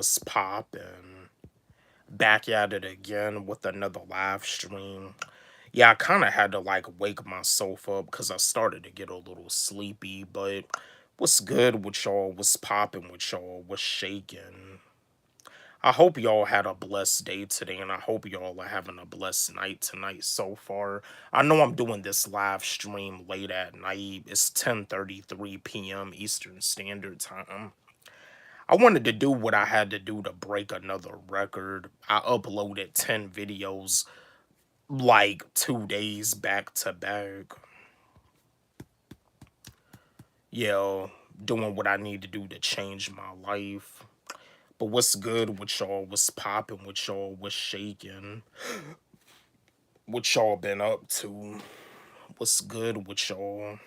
What's poppin'? Back at it again with another live stream. Yeah, I kind of had to like wake myself up because I started to get a little sleepy. But what's good with y'all? What's poppin' with y'all? What's shaking? I hope y'all had a blessed day today, and I hope y'all are having a blessed night tonight so far. I know I'm doing this live stream late at night. It's 10:33 p.m. Eastern Standard Time. I wanted to do what I had to do to break another record. I uploaded 10 videos like 2 days back to back. Yeah, doing what I need to do to change my life. But what's good with y'all? What's popping with y'all? What's shaking? What y'all been up to? What's good with y'all?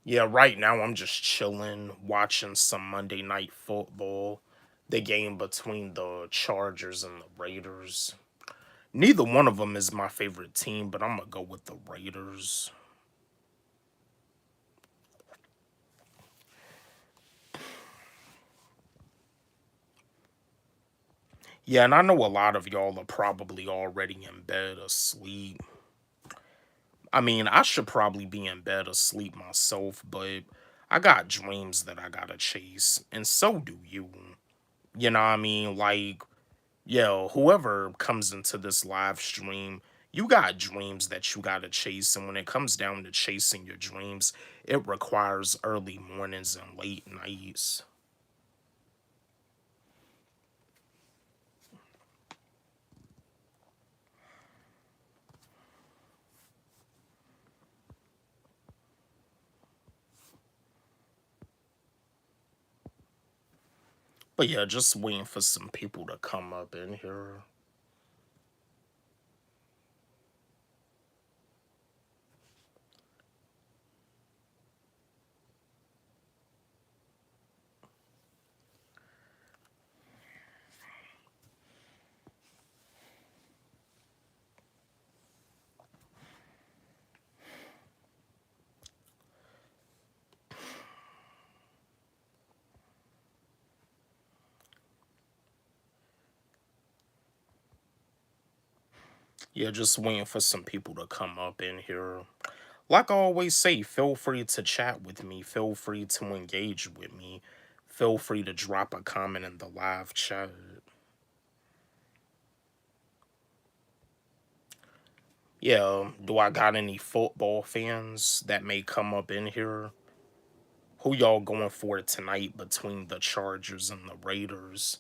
Yeah, right now I'm just chilling, watching some Monday Night Football. The game between the Chargers and the Raiders. Neither one of them is my favorite team, but I'm gonna go with the Raiders. Yeah, and I know a lot of y'all are probably already in bed asleep. I mean, I should probably be in bed asleep myself, but I got dreams that I gotta chase, and so do you. You know what I mean? Like, yo, whoever comes into this live stream, you got dreams that you gotta chase, and when it comes down to chasing your dreams, it requires early mornings and late nights. But yeah, just waiting for some people to come up in here. Yeah, just waiting for some people to come up in here. Like I always say, feel free to chat with me. Feel free to engage with me. Feel free to drop a comment in the live chat. Yeah, do I got any football fans that may come up in here? Who y'all going for tonight between the Chargers and the Raiders?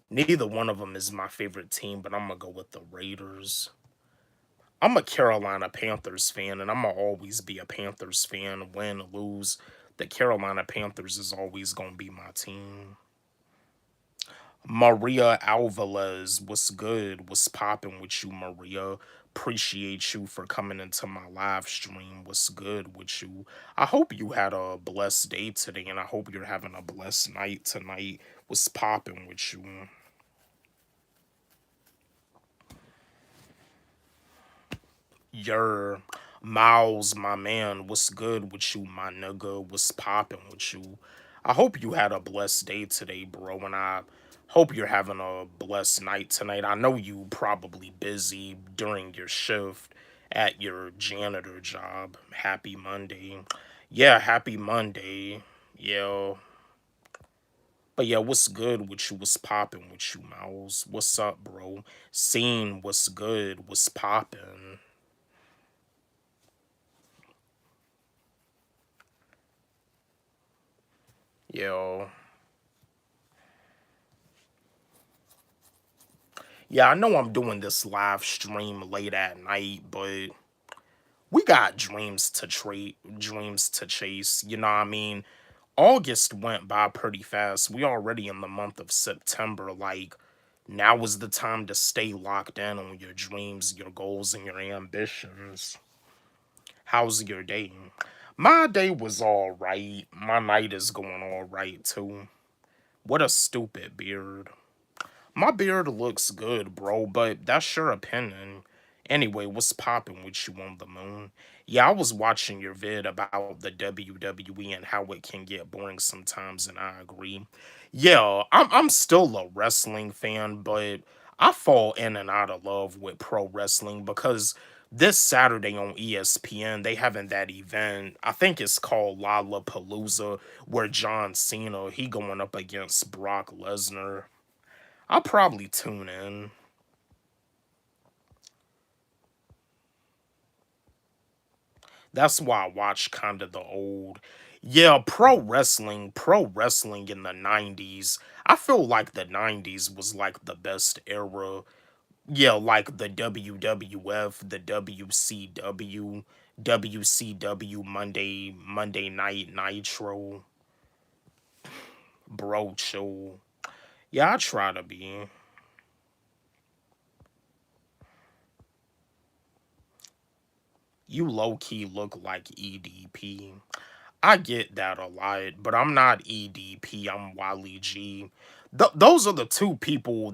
Neither one of them is my favorite team, but I'm gonna go with the Raiders. I'm a Carolina Panthers fan, and I'm gonna always be a Panthers fan. Win or lose, the Carolina Panthers is always gonna be my team. Maria Alvarez, what's good? What's popping with you, Maria? Appreciate you for coming into my live stream. What's good with you? I hope you had a blessed day today, and I hope you're having a blessed night tonight. What's popping with you? Your Miles, my man, what's good with you, my nigga? What's popping with you? I hope you had a blessed day today, bro, and I hope you're having a blessed night tonight. I know you probably busy during your shift at your janitor job. Happy Monday. Yeah, happy Monday. Yeah. But yeah, what's good with you? What's popping with you, Miles? What's up, bro? Scene, what's good? What's popping? Yo. Yeah, I know I'm doing this live stream late at night, but we got dreams to chase. You know what I mean? August went by pretty fast. We already in the month of September. Like, now is the time to stay locked in on your dreams, your goals, and your ambitions. How's your day? My day was all right. My night is going all right too. What a stupid beard. My beard looks good, bro, but that's your opinion. Anyway, what's popping with you on the moon? Yeah, I was watching your vid about the WWE and how it can get boring sometimes, and I agree. Yeah, I'm still a wrestling fan, but I fall in and out of love with pro wrestling because this Saturday on ESPN they having that event. I think it's called Lollapalooza, where John Cena he going up against Brock Lesnar. I'll probably tune in. That's why I watch kind of the old. Yeah, pro wrestling in the 90s. I feel like the 90s was like the best era. Yeah, like the WWF, the WCW, WCW Monday Night Nitro, Bro Show. Yeah, I try to be. You low key look like EDP. I get that a lot, but I'm not EDP. I'm Wally G. Those are the two people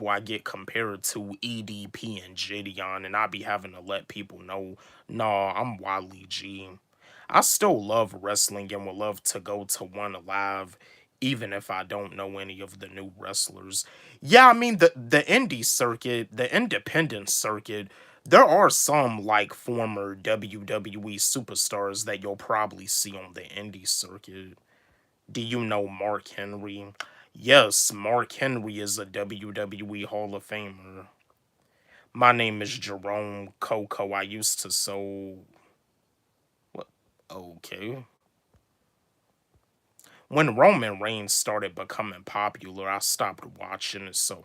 I get compared to EDP and Gideon, and I be having to let people know, nah, I'm Wally G. I still love wrestling and would love to go to one live, even if I don't know any of the new wrestlers. Yeah, I mean the indie circuit, the independent circuit, there are some like former WWE superstars that you'll probably see on the indie circuit. Do you know Mark Henry? Yes, Mark Henry is a WWE Hall of Famer. My name is Jerome Coco. I used to so what? Okay. When Roman Reigns started becoming popular, I stopped watching it. So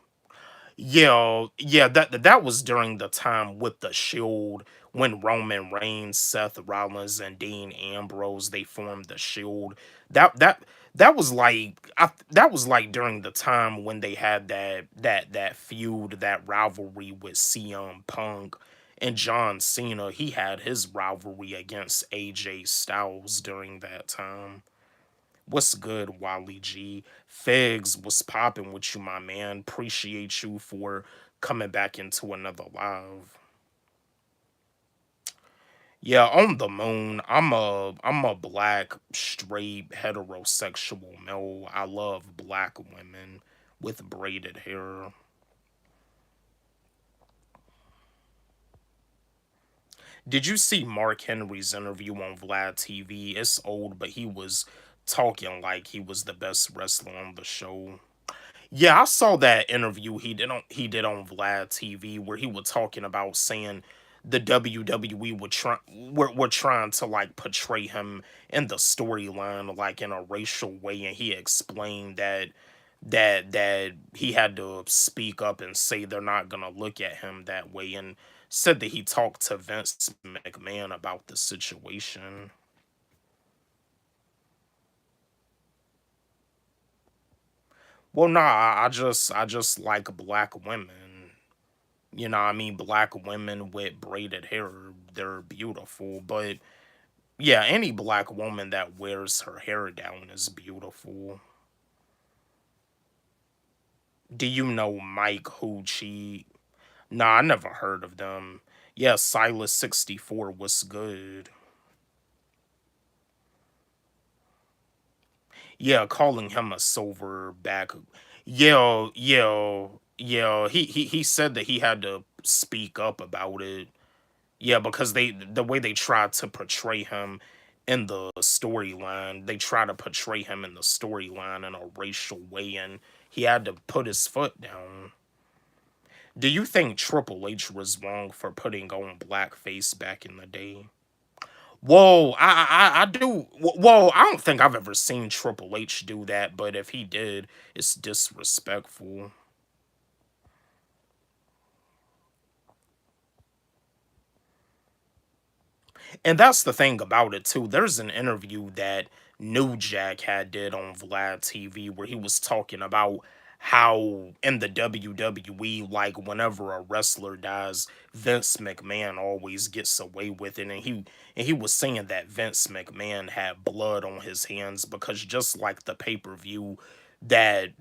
yeah, yeah, that was during the time with the Shield when Roman Reigns, Seth Rollins, and Dean Ambrose they formed the Shield. That that that was like that was like during the time when they had that feud, that rivalry with CM Punk and John Cena. He had his rivalry against AJ Styles during that time. What's good, Wally G? Figs, what's popping with you, my man? Appreciate you for coming back into another live. Yeah, on the moon, I'm a black, straight, heterosexual male. I love black women with braided hair. Did you see Mark Henry's interview on Vlad TV? It's old, but he was talking like he was the best wrestler on the show. Yeah, I saw that interview he did on Vlad TV where he was talking about saying the WWE were trying to like portray him in the storyline like in a racial way, and he explained that he had to speak up and say they're not gonna look at him that way, and said that he talked to Vince McMahon about the situation. Well, nah, I just like black women. You know, what I mean, black women with braided hair, they're beautiful. But yeah, any black woman that wears her hair down is beautiful. Do you know Mike Hoochie? Nah, I never heard of them. Yeah, Silas 64 was good. Yeah, calling him a silverback. Yeah. He said that he had to speak up about it. Yeah, because the way they try to portray him in the storyline, they try to portray him in the storyline in a racial way, and he had to put his foot down. Do you think Triple H was wrong for putting on blackface back in the day? Whoa, I do. Whoa, I don't think I've ever seen Triple H do that, but if he did, it's disrespectful. And that's the thing about it too. There's an interview that New Jack had did on Vlad TV where he was talking about how in the WWE, like whenever a wrestler dies, Vince McMahon always gets away with it. And he was saying that Vince McMahon had blood on his hands because just like the pay-per-view that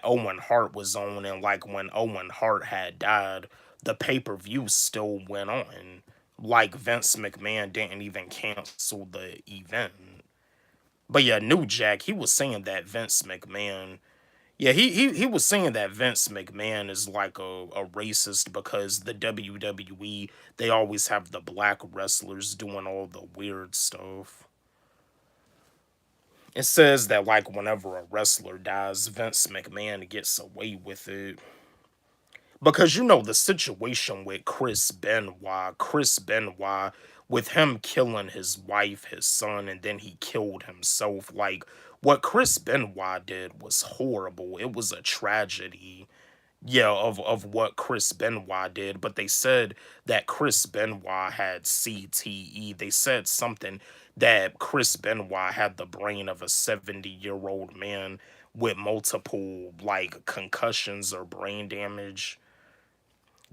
Owen Hart was on, and like when Owen Hart had died, the pay-per-view still went on. Like Vince McMahon didn't even cancel the event. But yeah, New Jack, he was saying that Vince McMahon, yeah, he was saying that Vince McMahon is like a racist because the WWE, they always have the black wrestlers doing all the weird stuff. It says that like whenever a wrestler dies, Vince McMahon gets away with it. Because you know the situation with Chris Benoit, with him killing his wife, his son, and then he killed himself. Like what Chris Benoit did was horrible. It was a tragedy. Yeah, of what Chris Benoit did, but they said that Chris Benoit had CTE. They said something that Chris Benoit had the brain of a 70-year-old man with multiple like concussions or brain damage.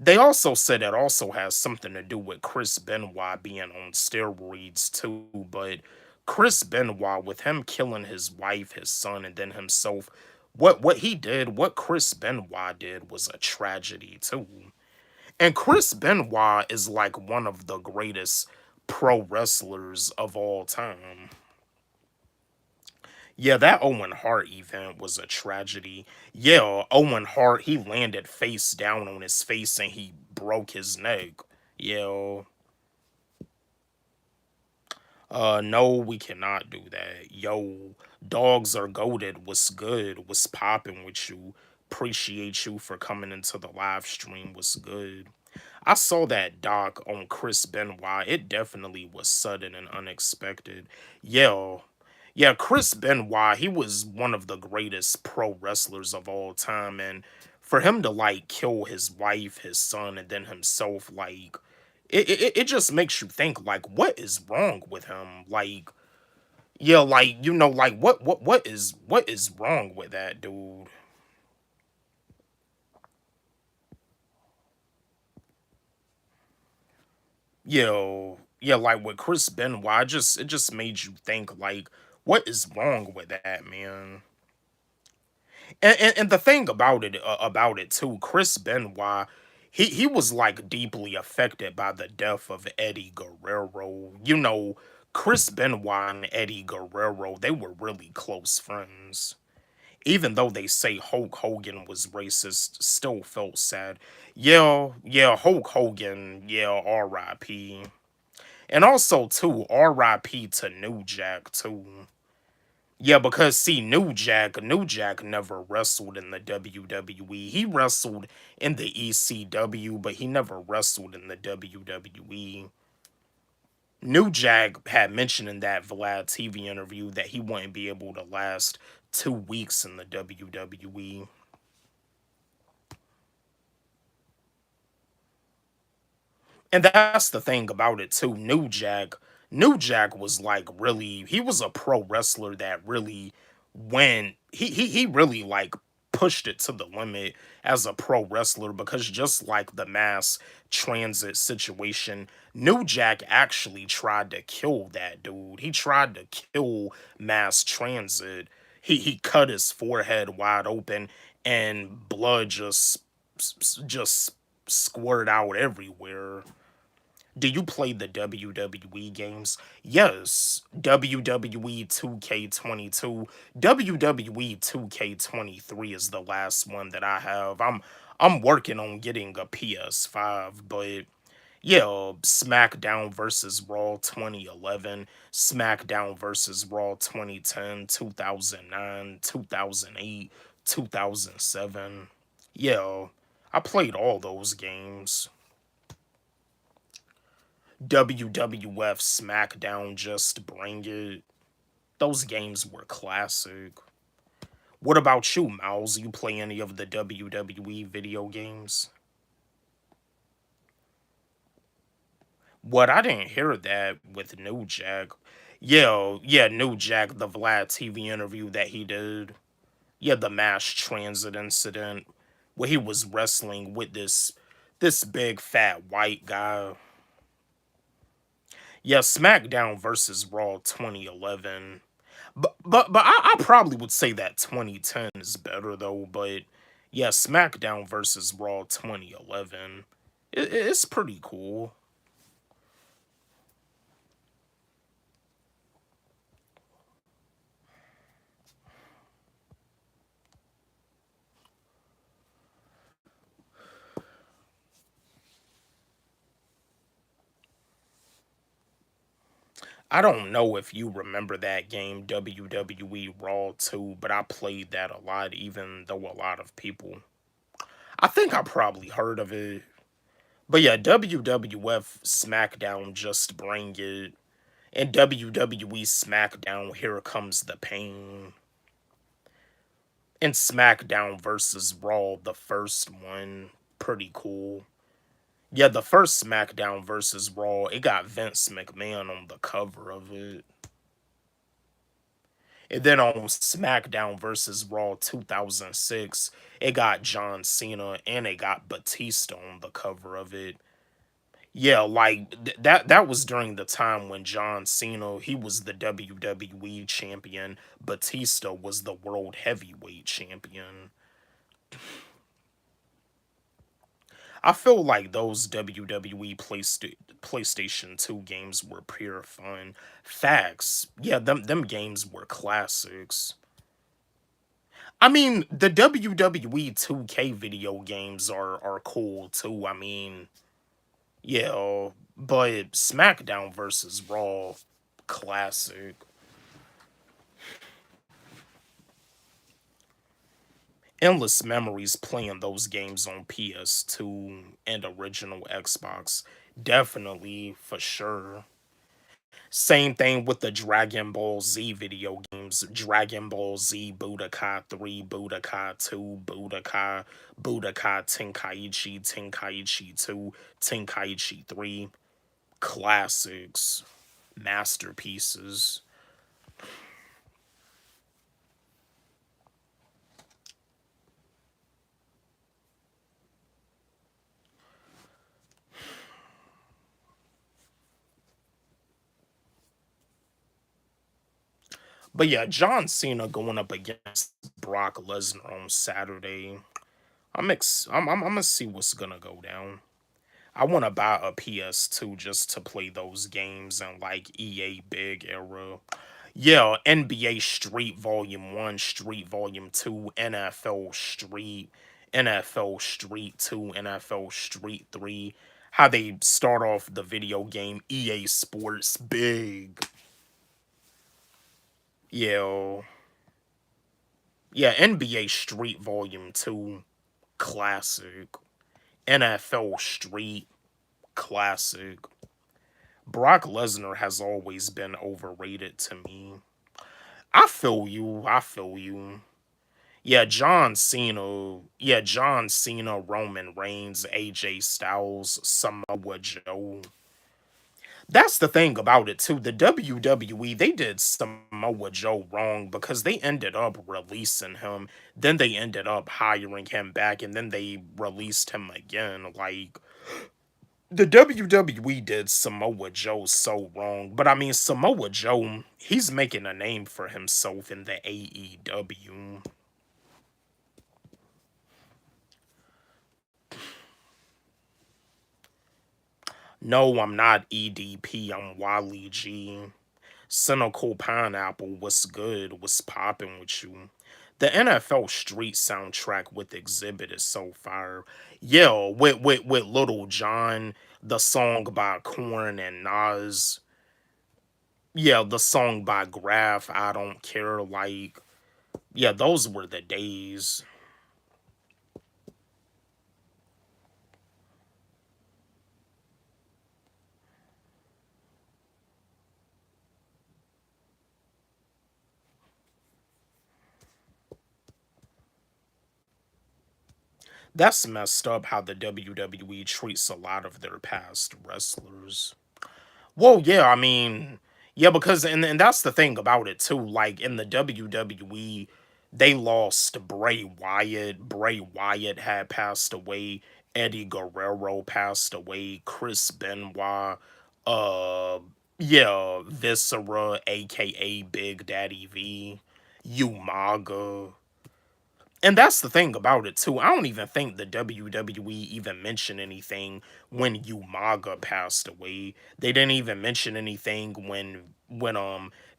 They also said it also has something to do with Chris Benoit being on steroids too, but Chris Benoit, with him killing his wife, his son, and then himself, what he did, what Chris Benoit did was a tragedy too. And Chris Benoit is like one of the greatest pro wrestlers of all time. Yeah, that Owen Hart event was a tragedy. Yeah, Owen Hart, he landed face down on his face and he broke his neck. Yeah. No, we cannot do that. Yo, dogs are goaded. What's good? What's popping with you? Appreciate you for coming into the live stream. What's good? I saw that doc on Chris Benoit. It definitely was sudden and unexpected. Yeah. Yeah, Chris Benoit, he was one of the greatest pro wrestlers of all time. And for him to like kill his wife, his son, and then himself, like it just makes you think like what is wrong with him? Like, yeah, like you know, like what is wrong with that dude? Yo, yeah, like with Chris Benoit, it just made you think like, what is wrong with that man? And the thing about it too, Chris Benoit, he was like deeply affected by the death of Eddie Guerrero. You know, Chris Benoit and Eddie Guerrero, they were really close friends. Even though they say Hulk Hogan was racist, still felt sad. Yeah, yeah, Hulk Hogan, yeah, R.I.P. And also too, R.I.P. to New Jack too. Yeah, because see, New Jack never wrestled in the WWE. He wrestled in the ECW, but he never wrestled in the WWE. New Jack had mentioned in that Vlad TV interview that he wouldn't be able to last 2 weeks in the WWE. And that's the thing about it too. New Jack was like really, he was a pro wrestler that really went, he really like pushed it to the limit as a pro wrestler because just like the mass transit situation, New Jack actually tried to kill that dude. He tried to kill mass transit. He cut his forehead wide open and blood just squirted out everywhere. Do you play the WWE games? Yes, WWE 2K22. WWE 2K23 is the last one that I have. I'm working on getting a PS5, but yeah, SmackDown versus Raw 2011, SmackDown versus Raw 2010, 2009, 2008, 2007. Yeah, I played all those games. WWF SmackDown, Just Bring It. Those games were classic. What about you, Miles? You play any of the WWE video games? What? I didn't hear that with New Jack. Yeah, yeah, New Jack, the Vlad TV interview that he did. Yeah, the mass transit incident where he was wrestling with this big fat white guy. Yeah, SmackDown versus Raw 2011. But I probably would say that 2010 is better though. But yeah, SmackDown versus Raw 2011. It's pretty cool. I don't know if you remember that game WWE Raw 2, but I played that a lot, even though a lot of people. I think I probably heard of it. But yeah, WWF SmackDown Just Bring It, and WWE SmackDown Here Comes the Pain, and SmackDown versus Raw, the first one, pretty cool. Yeah, the first SmackDown versus Raw, it got Vince McMahon on the cover of it. And then on SmackDown versus Raw 2006, it got John Cena and it got Batista on the cover of it. Yeah, like that was during the time when John Cena, he was the WWE champion, Batista was the world heavyweight champion. I feel like those WWE PlayStation 2 games were pure fun. Facts. Yeah, them games were classics. I mean, the WWE 2K video games are cool too. I mean, yeah, but SmackDown versus Raw, classic. Endless memories playing those games on PS2 and original Xbox. Definitely, for sure. Same thing with the Dragon Ball Z video games. Dragon Ball Z Budokai 3, Budokai 2, Budokai Tenkaichi, Tenkaichi 2, Tenkaichi 3. Classics. Masterpieces. But yeah, John Cena going up against Brock Lesnar on Saturday. I'm gonna see what's gonna go down. I want to buy a PS2 just to play those games and like EA Big era. Yeah, NBA Street Volume 1, Street Volume 2, NFL Street 2, NFL Street 3. How they start off the video game EA Sports Big. Yeah. Yeah, NBA Street Volume 2, classic. NFL Street, classic. Brock Lesnar has always been overrated to me. I feel you. I feel you. Yeah, John Cena. Yeah, John Cena, Roman Reigns, AJ Styles, Samoa Joe. That's the thing about it too. The WWE, they did Samoa Joe wrong because they ended up releasing him. Then they ended up hiring him back and then they released him again. Like the WWE did Samoa Joe so wrong. But I mean Samoa Joe, he's making a name for himself in the AEW. No, I'm not EDP, I'm Wally G. Cynical Pineapple, what's good? What's popping with you? The NFL Street soundtrack with Exhibit is so fire. Yeah, with Little John, the song by Korn and Nas. Yeah, the song by Graph, I Don't Care. Like, yeah, those were the days. That's messed up how the WWE treats a lot of their past wrestlers. Well, yeah, I mean, yeah, because and that's the thing about it too. Like in the WWE, they lost Bray Wyatt. Bray Wyatt had passed away. Eddie Guerrero passed away. Chris Benoit. Uh, yeah, Viscera, aka Big Daddy V. Umaga. And that's the thing about it too. I don't even think the WWE even mentioned anything when Umaga passed away. They didn't even mention anything when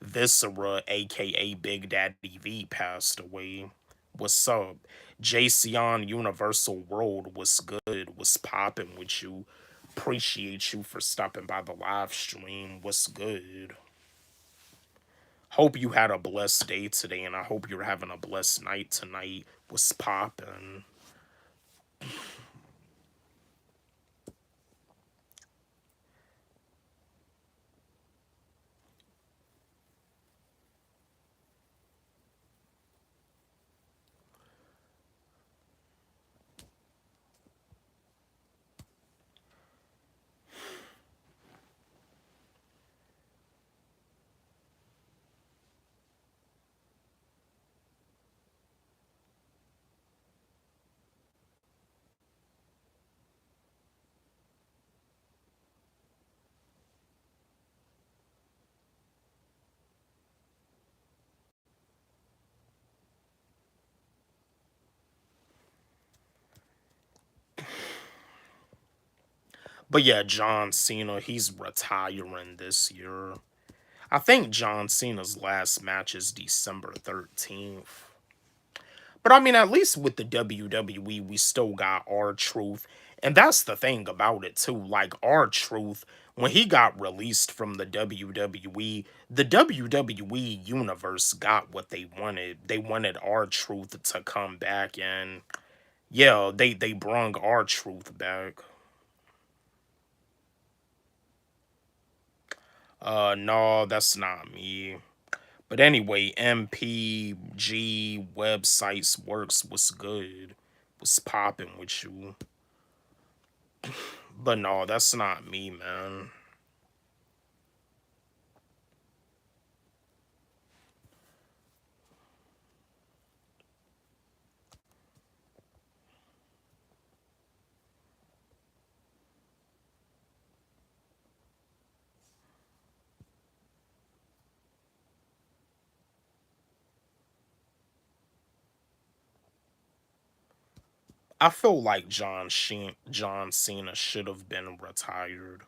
Viscera, aka Big Daddy V, passed away. What's up? JCon Universal World, what's good? What's popping with you? Appreciate you for stopping by the live stream. What's good? Hope you had a blessed day today, and I hope you're having a blessed night tonight. What's poppin'? But yeah, John Cena, he's retiring this year. I think John Cena's last match is December 13th. But I mean, at least with the WWE, we still got R-Truth. And that's the thing about it, too. Like, R-Truth, when he got released from the WWE universe got what they wanted. They wanted R-Truth to come back, and yeah, they brung R-Truth back. No, that's not me. But anyway, MPG websites works. What's good? What's popping with you? But no, that's not me, man. I feel like John Cena should have been retired.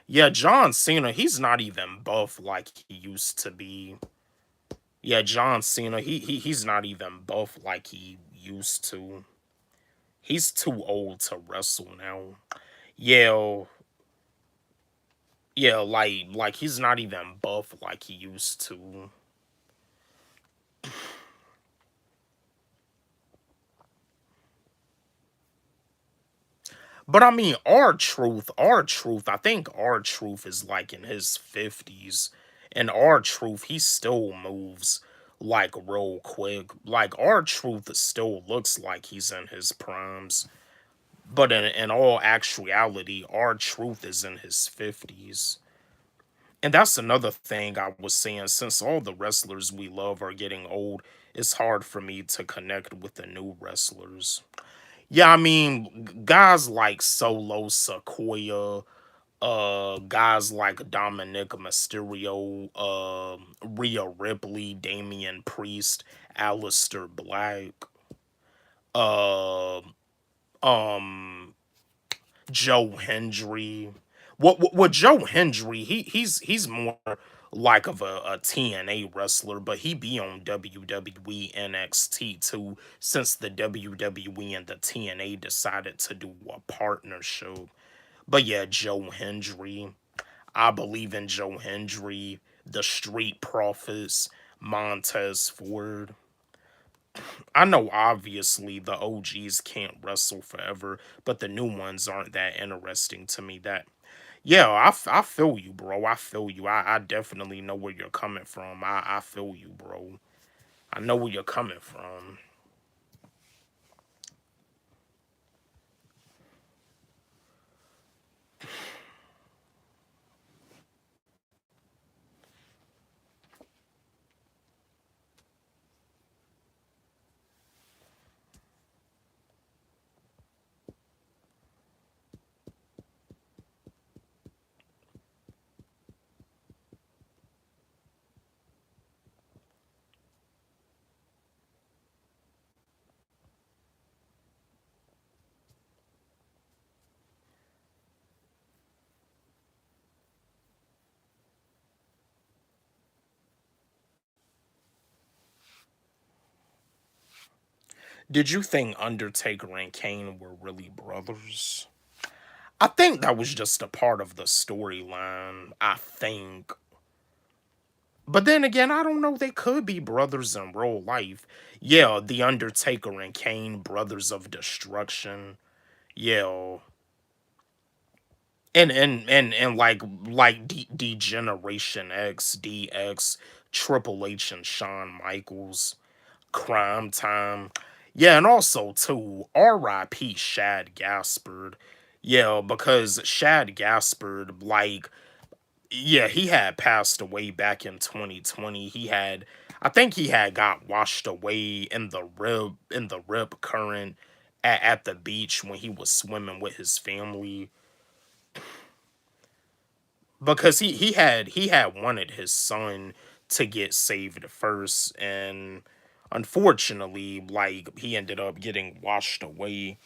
Yeah, John Cena, he's not even buff like he used to be. Yeah, John Cena, he's not even buff like he used to. He's too old to wrestle now. Yeah, yeah, like he's not even buff like he used to. But I mean, our truth. I think R-Truth is like in his 50s, and R-Truth, he still moves like real quick. Like R-Truth still looks like he's in his primes, but in all actuality, R-Truth is in his 50s. And that's another thing I was saying. Since all the wrestlers we love are getting old, it's hard for me to connect with the new wrestlers. Yeah, I mean, guys like Solo Sequoia, guys like Dominic Mysterio, Rhea Ripley, Damian Priest, Aleister Black, uh, um, Joe Hendry. What Joe Hendry? He's more like of a TNA wrestler, but he be on WWE NXT too. Since the WWE and the TNA decided to do a partnership. But yeah, Joe Hendry. I believe in Joe Hendry, the Street Profits, Montez Ford. I know obviously the OGs can't wrestle forever, but the new ones aren't that interesting to me. That yeah, I feel you, bro. I feel you. I definitely know where you're coming from. I feel you, bro. I know where you're coming from. Did you think Undertaker and Kane were really brothers? I think that was just a part of the storyline. I think. But then again, I don't know. They could be brothers in real life. Yeah, The Undertaker and Kane, Brothers of Destruction. Yeah. And like Degeneration X, DX, Triple H and Shawn Michaels, Crime Time. Yeah, and also too, R.I.P. Shad Gaspard. Yeah, because Shad Gaspard, like, yeah, he had passed away back in 2020. I think he had got washed away in the rip current at the beach when he was swimming with his family because he had wanted his son to get saved first, and unfortunately, like, he ended up getting washed away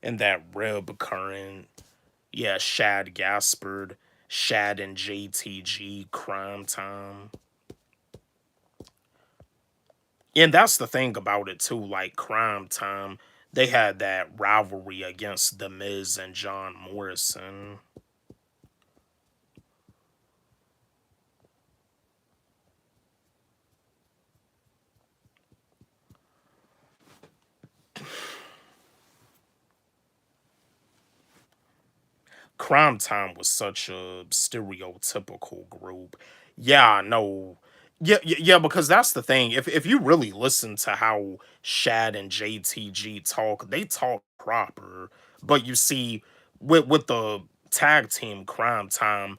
in that rib current. Yeah, Shad Gaspard, Shad and JTG, Crime Time. And that's the thing about it too, like Crime Time, they had that rivalry against The Miz and John Morrison. Crime Time was such a stereotypical group. Yeah, I know. Yeah, because that's the thing. If you really listen to how Shad and JTG talk, they talk proper. But you see, with the tag team Crime Time,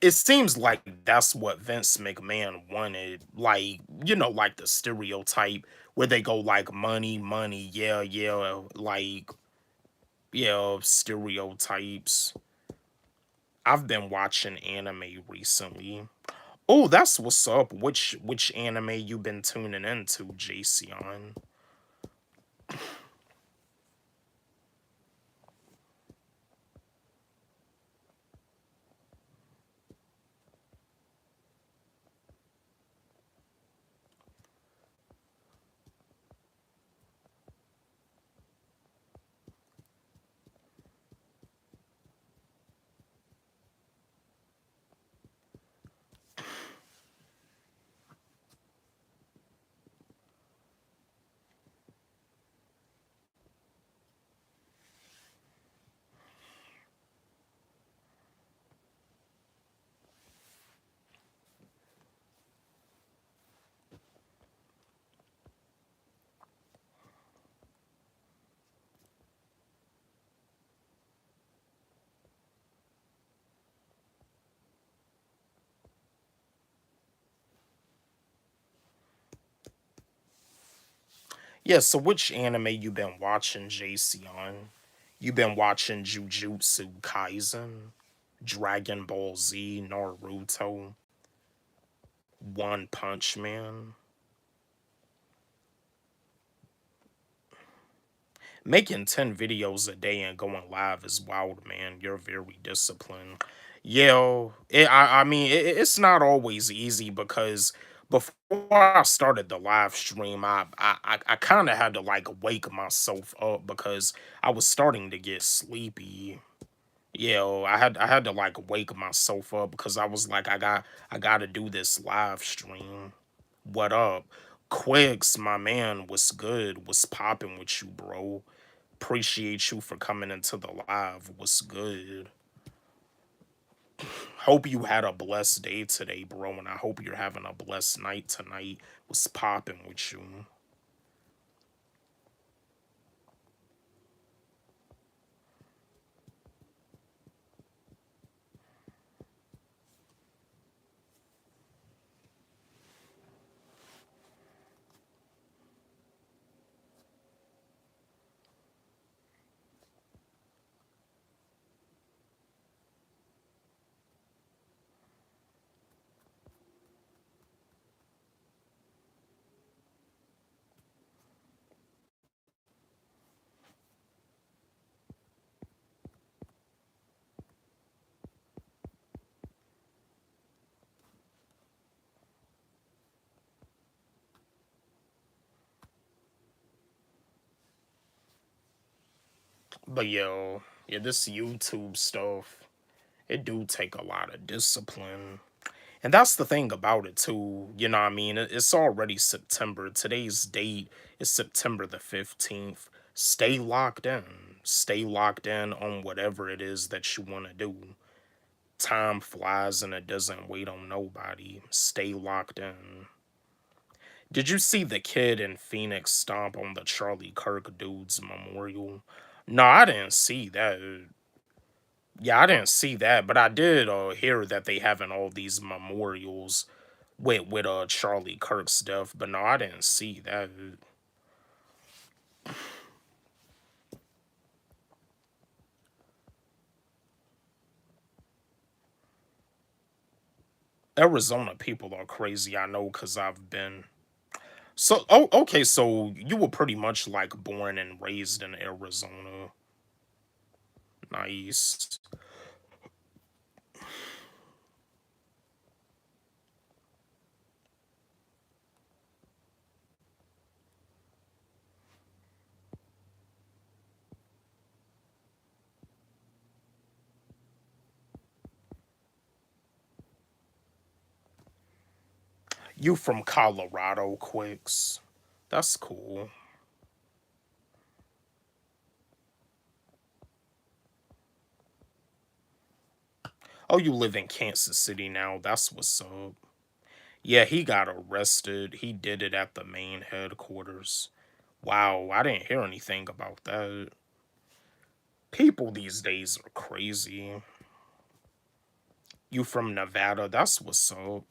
it seems like that's what Vince McMahon wanted. Like, like the stereotype where they go like money, money, yeah, yeah, like, yeah, stereotypes. I've been watching anime recently. Oh, that's what's up. Which anime you been tuning into, JC? Yeah, so which anime you been watching, JC? You been watching Jujutsu Kaisen, Dragon Ball Z, Naruto, One Punch Man? Making 10 videos a day and going live is wild, man. You're very disciplined. Yeah, I mean, it's not always easy because before I started the live stream, I kind of had to like wake myself up because I was starting to get sleepy. Yeah, I had to like wake myself up because I was like, I got to do this live stream. What up? Quicks, my man, what's good? What's popping with you, bro? Appreciate you for coming into the live. What's good? Hope you had a blessed day today, bro, and I hope you're having a blessed night tonight. What's popping with you? But yo, yeah, this YouTube stuff, it do take a lot of discipline. And that's the thing about it too. You know what I mean? It's already September. Today's date is September the 15th. Stay locked in. Stay locked in on whatever it is that you want to do. Time flies and it doesn't wait on nobody. Stay locked in. Did you see the kid in Phoenix stomp on the Charlie Kirk dude's memorial? No, I didn't see that. Yeah, I didn't see that, but I did hear that they having all these memorials with Charlie Kirk's death. But no, I didn't see that. Arizona people are crazy. I know because I've been. So oh okay, so you were pretty much like born and raised in Arizona. Nice. You from Colorado, Quicks. That's cool. Oh, you live in Kansas City now. That's what's up. Yeah, he got arrested. He did it at the main headquarters. Wow, I didn't hear anything about that. People these days are crazy. You from Nevada? That's what's up.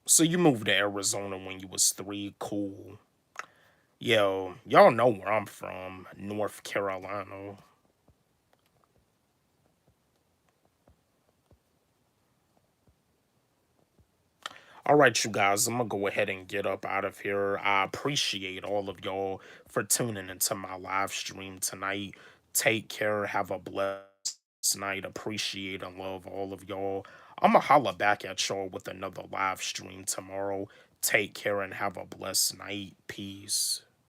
So you moved to Arizona when you was 3. Cool. Yo, y'all know where I'm from. North Carolina. All right, you guys, I'm gonna go ahead and get up out of here. I appreciate all of y'all for tuning into my live stream tonight. Take care. Have a blessed night. Appreciate and love all of y'all. I'm gonna holla back at y'all with another live stream tomorrow. Take care and have a blessed night. Peace.